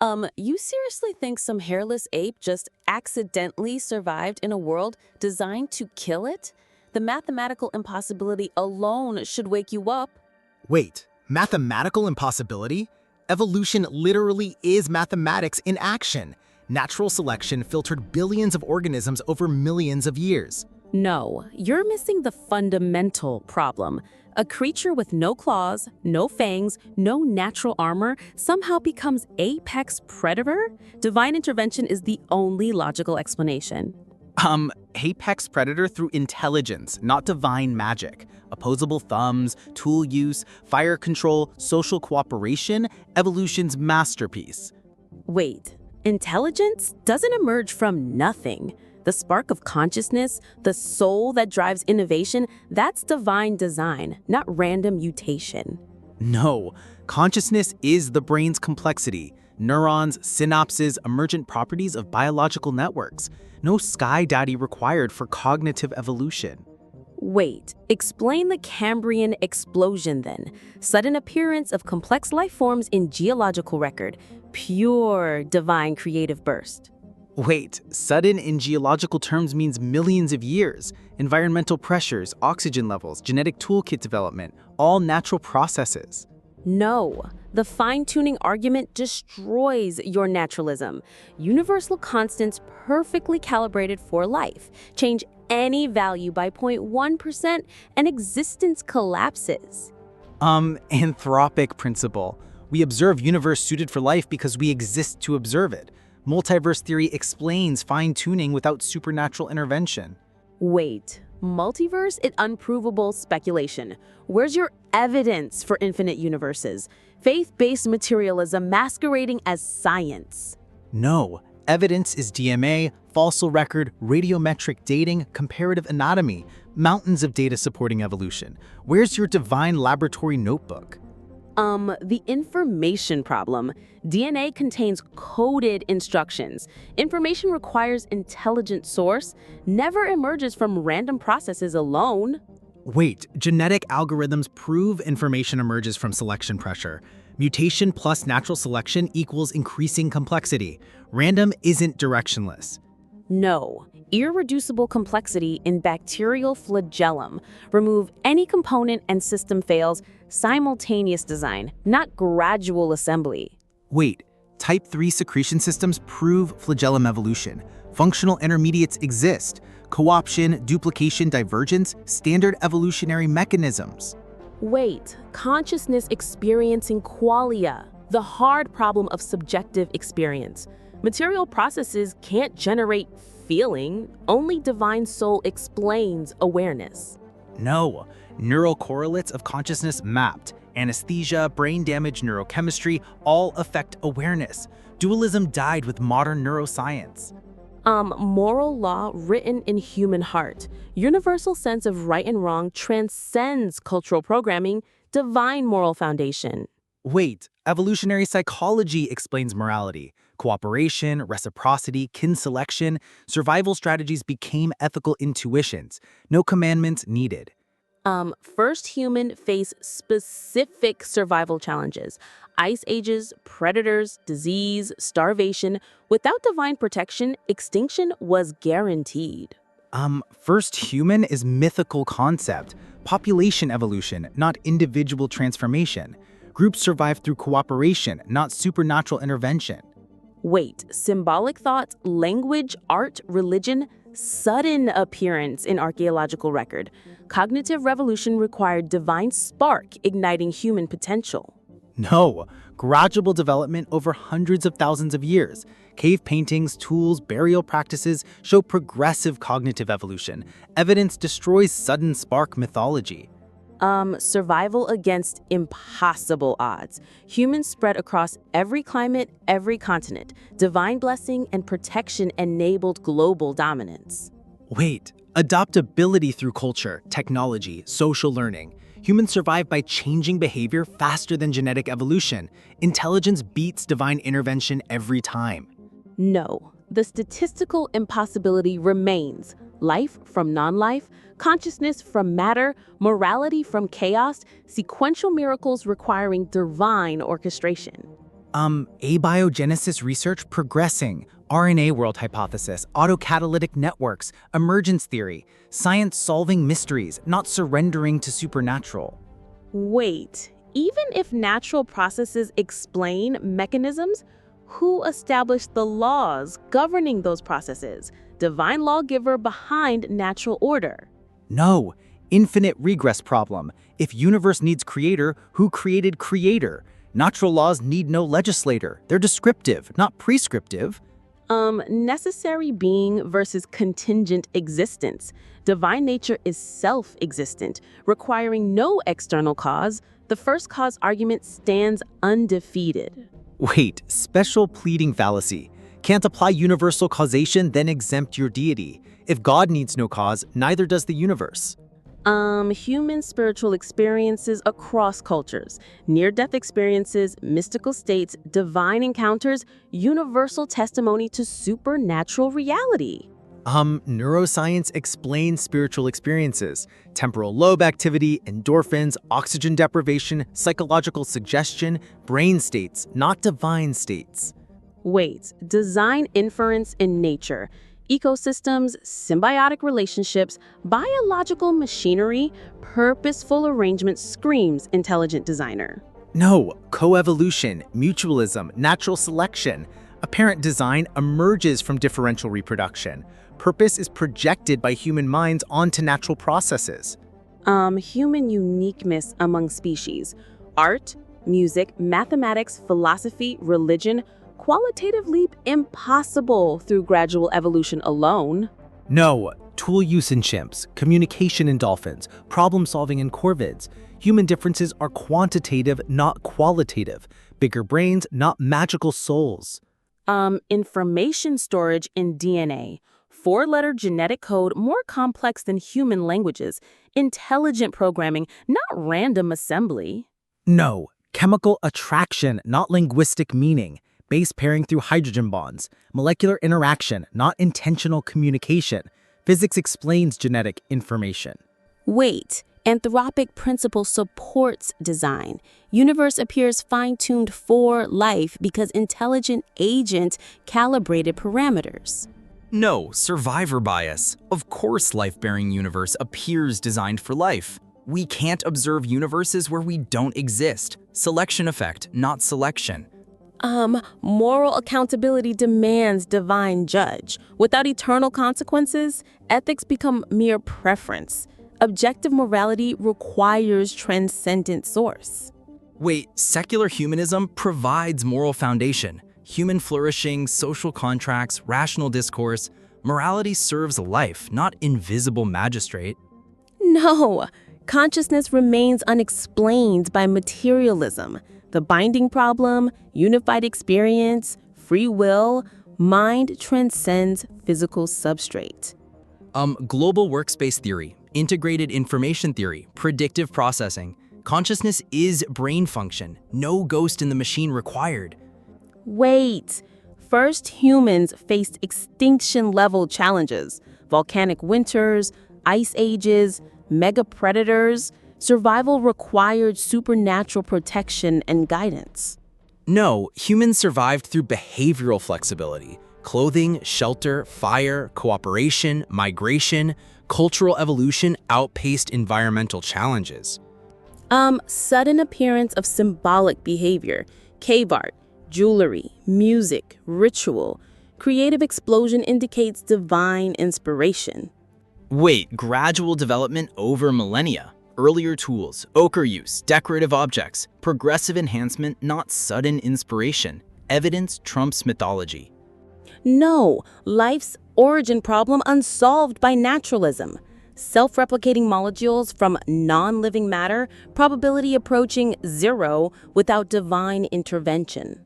You seriously think some hairless ape just accidentally survived in a world designed to kill it? The mathematical impossibility alone should wake you up. Wait, mathematical impossibility? Evolution literally is mathematics in action. Natural selection filtered billions of organisms over millions of years. No, you're missing the fundamental problem. A creature with no claws, no fangs, no natural armor somehow becomes apex predator? Divine intervention is the only logical explanation. Apex predator through intelligence, not divine magic. Opposable thumbs, tool use, fire control, social cooperation, evolution's masterpiece. Wait, intelligence doesn't emerge from nothing. The spark of consciousness, the soul that drives innovation, that's divine design, not random mutation. No, consciousness is the brain's complexity. Neurons, synapses, emergent properties of biological networks. No sky daddy required for cognitive evolution. Wait, explain the Cambrian explosion then. Sudden appearance of complex life forms in geological record. Pure divine creative burst. Wait, sudden in geological terms means millions of years. Environmental pressures, oxygen levels, genetic toolkit development, all natural processes. No, the fine-tuning argument destroys your naturalism. Universal constants perfectly calibrated for life. Change any value by 0.1% and existence collapses. Anthropic principle. We observe universe suited for life because we exist to observe it. Multiverse theory explains fine-tuning without supernatural intervention. Wait, multiverse is unprovable speculation. Where's your evidence for infinite universes? Faith-based materialism masquerading as science. No, evidence is DMA, fossil record, radiometric dating, comparative anatomy, mountains of data supporting evolution. Where's your divine laboratory notebook? The information problem. DNA contains coded instructions. Information requires intelligent source, never emerges from random processes alone. Wait, genetic algorithms prove information emerges from selection pressure. Mutation plus natural selection equals increasing complexity. Random isn't directionless. No, irreducible complexity in bacterial flagellum. Remove any component and system fails. Simultaneous design, not gradual assembly. Wait, type 3 secretion systems prove flagellum evolution. Functional intermediates exist. Co-option, duplication, divergence, standard evolutionary mechanisms. Wait, consciousness experiencing qualia, the hard problem of subjective experience. Material processes can't generate feeling, only divine soul explains awareness. No, neural correlates of consciousness mapped. Anesthesia, brain damage, neurochemistry all affect awareness. Dualism died with modern neuroscience. Moral law written in human heart. Universal sense of right and wrong transcends cultural programming, divine moral foundation. Wait, evolutionary psychology explains morality. Cooperation, reciprocity, kin selection, survival strategies became ethical intuitions. No commandments needed. First human face specific survival challenges. Ice ages, predators, disease, starvation. Without divine protection, extinction was guaranteed. First human is mythical concept. Population evolution, not individual transformation. Groups survive through cooperation, not supernatural intervention. Wait, symbolic thoughts, language, art, religion, sudden appearance in archaeological record. Cognitive revolution required divine spark igniting human potential. No, gradual development over hundreds of thousands of years. Cave paintings, tools, burial practices show progressive cognitive evolution. Evidence destroys sudden spark mythology. Survival against impossible odds. Humans spread across every climate, every continent. Divine blessing and protection enabled global dominance. Wait, adaptability through culture, technology, social learning. Humans survive by changing behavior faster than genetic evolution. Intelligence beats divine intervention every time. No, the statistical impossibility remains. Life from non-life, consciousness from matter, morality from chaos, sequential miracles requiring divine orchestration. Abiogenesis research progressing, RNA world hypothesis, autocatalytic networks, emergence theory, science solving mysteries, not surrendering to supernatural. Wait, even if natural processes explain mechanisms, who established the laws governing those processes? Divine lawgiver behind natural order. No, infinite regress problem. If universe needs creator, who created creator? Natural laws need no legislator. They're descriptive, not prescriptive. Necessary being versus contingent existence. Divine nature is self-existent, requiring no external cause. The first cause argument stands undefeated. Wait, special pleading fallacy. Can't apply universal causation, then exempt your deity. If God needs no cause, neither does the universe. Human spiritual experiences across cultures, near-death experiences, mystical states, divine encounters, universal testimony to supernatural reality. Neuroscience explains spiritual experiences, temporal lobe activity, endorphins, oxygen deprivation, psychological suggestion, brain states, not divine states. Wait, design inference in nature, ecosystems, symbiotic relationships, biological machinery, purposeful arrangement screams intelligent designer. No, coevolution, mutualism, natural selection. Apparent design emerges from differential reproduction. Purpose is projected by human minds onto natural processes. Human uniqueness among species, art, music, mathematics, philosophy, religion, qualitative leap impossible through gradual evolution alone. No, tool use in chimps, communication in dolphins, problem solving in corvids. Human differences are quantitative, not qualitative. Bigger brains, not magical souls. Information storage in DNA. Four-letter genetic code more complex than human languages. Intelligent programming, not random assembly. No, chemical attraction, not linguistic meaning. Base pairing through hydrogen bonds. Molecular interaction, not intentional communication. Physics explains genetic information. Wait, anthropic principle supports design. Universe appears fine-tuned for life because intelligent agent calibrated parameters. No, survivor bias. Of course life-bearing universe appears designed for life. We can't observe universes where we don't exist. Selection effect, not selection. Moral accountability demands divine judge. Without eternal consequences, ethics become mere preference. Objective morality requires transcendent source. Wait, secular humanism provides moral foundation. Human flourishing, social contracts, rational discourse. Morality serves life, not invisible magistrate. No, consciousness remains unexplained by materialism. The binding problem, unified experience, free will, mind transcends physical substrate. Global workspace theory, integrated information theory, predictive processing. Consciousness is brain function, no ghost in the machine required. Wait, first humans faced extinction-level challenges, volcanic winters, ice ages, mega predators. Survival required supernatural protection and guidance. No, humans survived through behavioral flexibility. Clothing, shelter, fire, cooperation, migration, cultural evolution outpaced environmental challenges. Sudden appearance of symbolic behavior, cave art, jewelry, music, ritual. Creative explosion indicates divine inspiration. Wait, gradual development over millennia. Earlier tools, ochre use, decorative objects, progressive enhancement, not sudden inspiration. Evidence trumps mythology. No, life's origin problem unsolved by naturalism. Self-replicating molecules from non-living matter, probability approaching zero without divine intervention.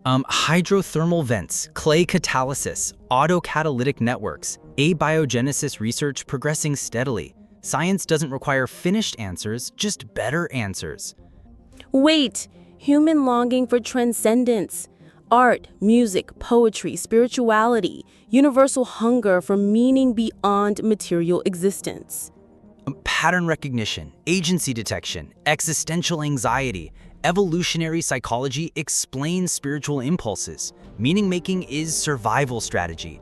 Hydrothermal vents, clay catalysis, autocatalytic networks, abiogenesis research progressing steadily. Science doesn't require finished answers, just better answers. Wait, human longing for transcendence. Art, music, poetry, spirituality, universal hunger for meaning beyond material existence. Pattern recognition, agency detection, existential anxiety, Evolutionary psychology explains spiritual impulses. Meaning-making is survival strategy.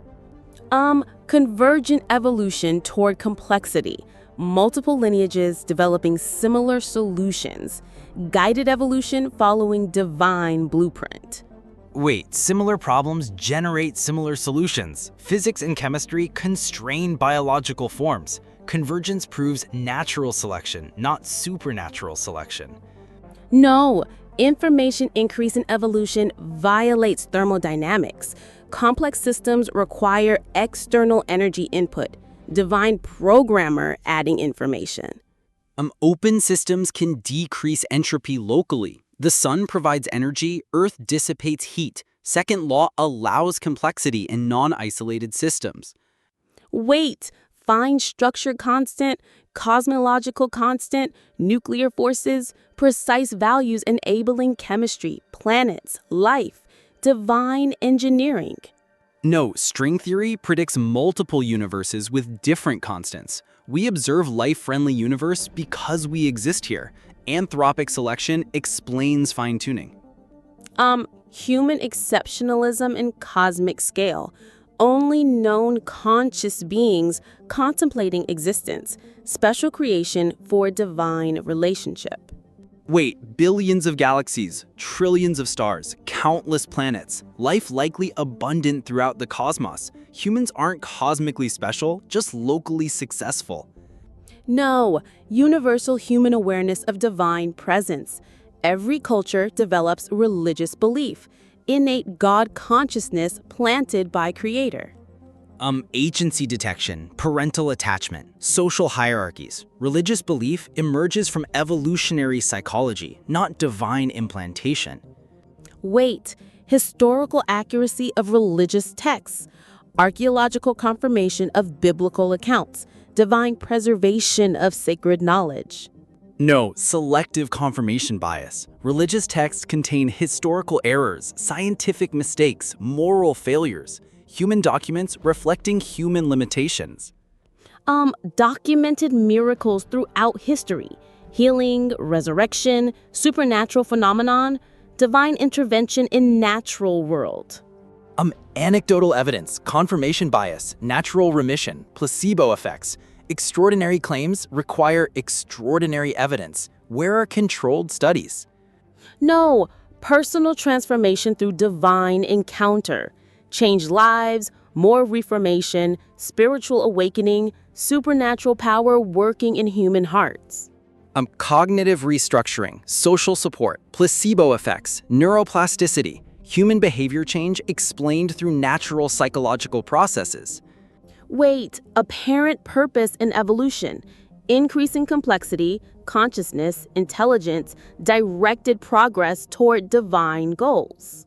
Convergent evolution toward complexity. Multiple lineages developing similar solutions. Guided evolution following divine blueprint. Wait, similar problems generate similar solutions. Physics and chemistry constrain biological forms. Convergence proves natural selection, not supernatural selection. No, information increase in evolution violates thermodynamics. Complex systems require external energy input. Divine programmer adding information. Open systems can decrease entropy locally. The sun provides energy, Earth dissipates heat. Second law allows complexity in non-isolated systems. Wait, fine structure constant, cosmological constant, nuclear forces, precise values enabling chemistry, planets, life, divine engineering. No, string theory predicts multiple universes with different constants. We observe life-friendly universe because we exist here. Anthropic selection explains fine-tuning. Human exceptionalism in cosmic scale. Only known conscious beings contemplating existence. Special creation for divine relationship. Wait, billions of galaxies, trillions of stars, countless planets, life likely abundant throughout the cosmos. Humans aren't cosmically special, just locally successful. No, universal human awareness of divine presence. Every culture develops religious belief, innate God consciousness planted by Creator. Agency detection, parental attachment, social hierarchies. Religious belief emerges from evolutionary psychology, not divine implantation. Wait, historical accuracy of religious texts, archaeological confirmation of biblical accounts, divine preservation of sacred knowledge. No, selective confirmation bias. Religious texts contain historical errors, scientific mistakes, moral failures. Human documents reflecting human limitations. Documented miracles throughout history, healing, resurrection, supernatural phenomenon, divine intervention in natural world. Anecdotal evidence, confirmation bias, natural remission, placebo effects. Extraordinary claims require extraordinary evidence. Where are controlled studies? No, personal transformation through divine encounter. Change lives, more reformation, spiritual awakening, supernatural power working in human hearts. Cognitive restructuring, social support, placebo effects, neuroplasticity, human behavior change explained through natural psychological processes. Wait, apparent purpose in evolution, increasing complexity, consciousness, intelligence, directed progress toward divine goals.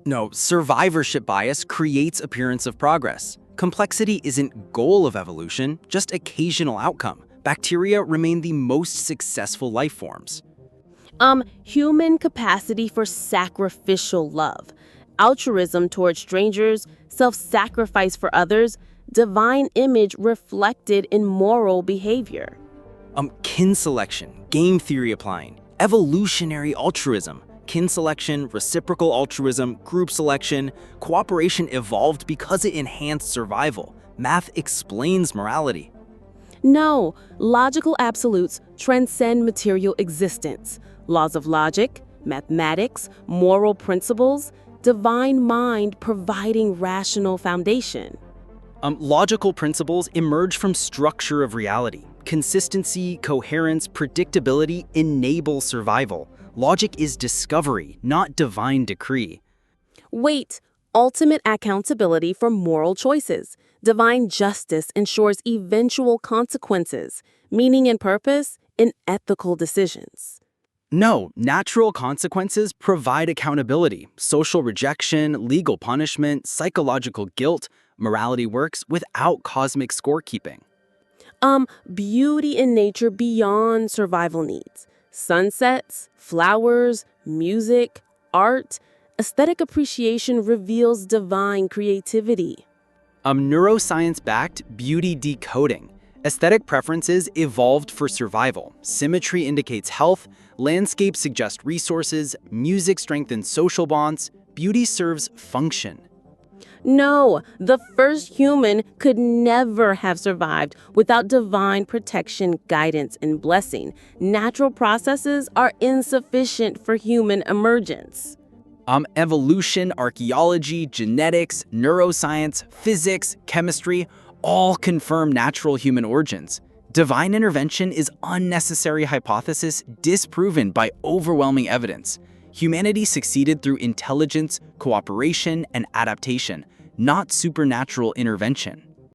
No, survivorship bias creates appearance of progress. Complexity isn't goal of evolution, just occasional outcome. Bacteria remain the most successful life forms. Human capacity for sacrificial love, altruism toward strangers, self-sacrifice for others, divine image reflected in moral behavior. Kin selection, game theory applying, evolutionary altruism, kin selection, reciprocal altruism, group selection, cooperation evolved because it enhanced survival. Math explains morality. No, logical absolutes transcend material existence. Laws of logic, mathematics, moral principles, divine mind providing rational foundation. Logical principles emerge from structure of reality. Consistency, coherence, predictability enable survival. Logic is discovery, not divine decree. Wait, ultimate accountability for moral choices. Divine justice ensures eventual consequences, meaning and purpose in ethical decisions. No, natural consequences provide accountability. Social rejection, legal punishment, psychological guilt. Morality works without cosmic scorekeeping. Beauty in nature beyond survival needs. Sunsets, flowers, music, art, aesthetic appreciation reveals divine creativity. Neuroscience-backed beauty decoding. Aesthetic preferences evolved for survival. Symmetry indicates health, Landscapes suggest resources, music strengthens social bonds, beauty serves function. No, the first human could never have survived without divine protection, guidance, and blessing. Natural processes are insufficient for human emergence. Evolution, archaeology, genetics, neuroscience, physics, chemistry, all confirm natural human origins. Divine intervention is unnecessary hypothesis disproven by overwhelming evidence. Humanity succeeded through intelligence, cooperation, and adaptation, not supernatural intervention.